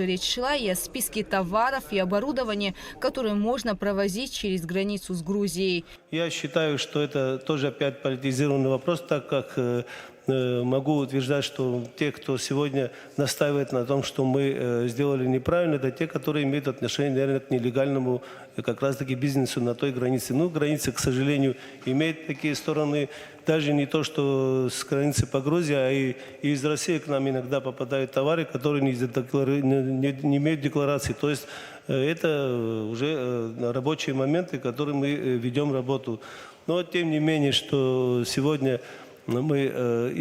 Речь шла и о списке товаров и оборудования, которые можно провозить через границу с Грузией. Я считаю, что это тоже опять политизированный вопрос, так как могу утверждать, что те, кто сегодня настаивает на том, что мы сделали неправильно, это те, которые имеют отношение, наверное, к нелегальному как раз-таки бизнесу на той границе. Ну, граница, к сожалению, имеет такие стороны, даже не то, что с границы по Грузии, а и из России к нам иногда попадают товары, которые не имеют декларации. То есть это уже рабочие моменты, которые мы ведем работу. Но тем не менее, что сегодня мы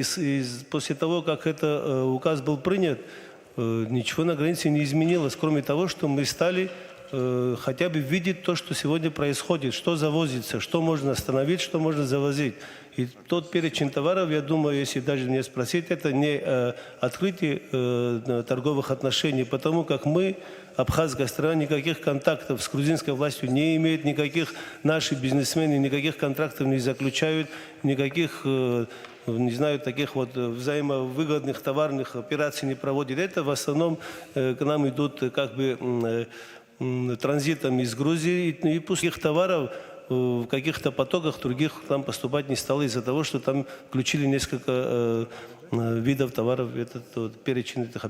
после того, как этот указ был принят, ничего на границе не изменилось, кроме того, что мы стали хотя бы видеть то, что сегодня происходит, что завозится, что можно остановить, что можно завозить. И тот перечень товаров, я думаю, если даже меня спросить, это не открытие торговых отношений, потому как мы, абхазская страна, никаких контактов с грузинской властью не имеет, никаких наши бизнесмены, никаких контрактов не заключают, никаких, не знаю, таких вот взаимовыгодных товарных операций не проводят. Это в основном к нам идут как бы транзитом из Грузии, и пусть их товаров в каких-то потоках других там поступать не стало из-за того, что там включили несколько видов товаров в этот вот, перечень этих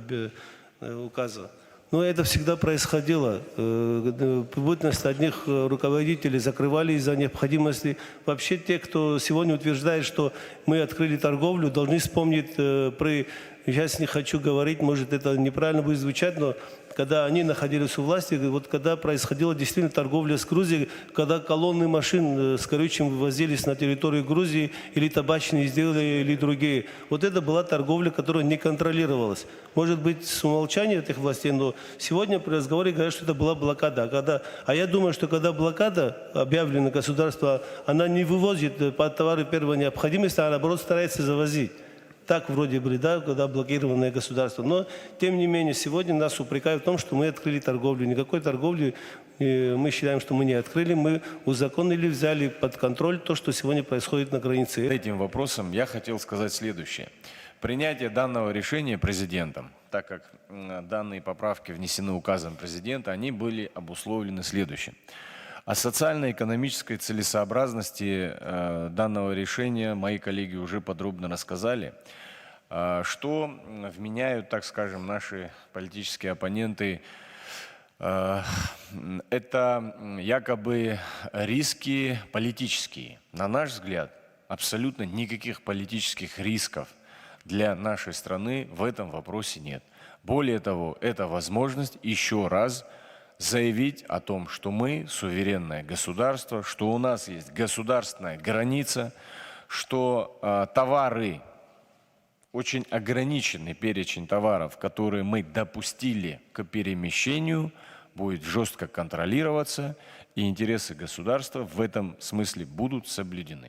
указа. Но это всегда происходило. Бытность одних руководителей закрывали из-за необходимости. Вообще те, кто сегодня утверждает, что мы открыли торговлю, должны вспомнить сейчас не хочу говорить, может это неправильно будет звучать, но когда они находились у власти, вот когда происходила действительно торговля с Грузией, когда колонны машин с горючим вывозились на территорию Грузии, или табачные изделия, или другие. Вот это была торговля, которая не контролировалась. Может быть, с умолчанием этих властей, но сегодня при разговоре говорят, что это была блокада. А я думаю, что когда блокада объявлена государство, она не вывозит товары первой необходимости, а наоборот старается завозить. Так вроде бы, да, когда блокированное государство. Но, тем не менее, сегодня нас упрекают в том, что мы открыли торговлю. Никакой торговли мы считаем, что мы не открыли. Мы узаконили, взяли под контроль то, что сегодня происходит на границе. Этим вопросом я хотел сказать следующее. Принятие данного решения президентом, так как данные поправки внесены указом президента, они были обусловлены следующим. О социально-экономической целесообразности данного решения мои коллеги уже подробно рассказали, что вменяют, так скажем, наши политические оппоненты. Это якобы риски политические. На наш взгляд, абсолютно никаких политических рисков для нашей страны в этом вопросе нет. Более того, это возможность еще раз заявить о том, что мы суверенное государство, что у нас есть государственная граница, что товары, очень ограниченный перечень товаров, которые мы допустили к перемещению, будет жестко контролироваться, и интересы государства в этом смысле будут соблюдены.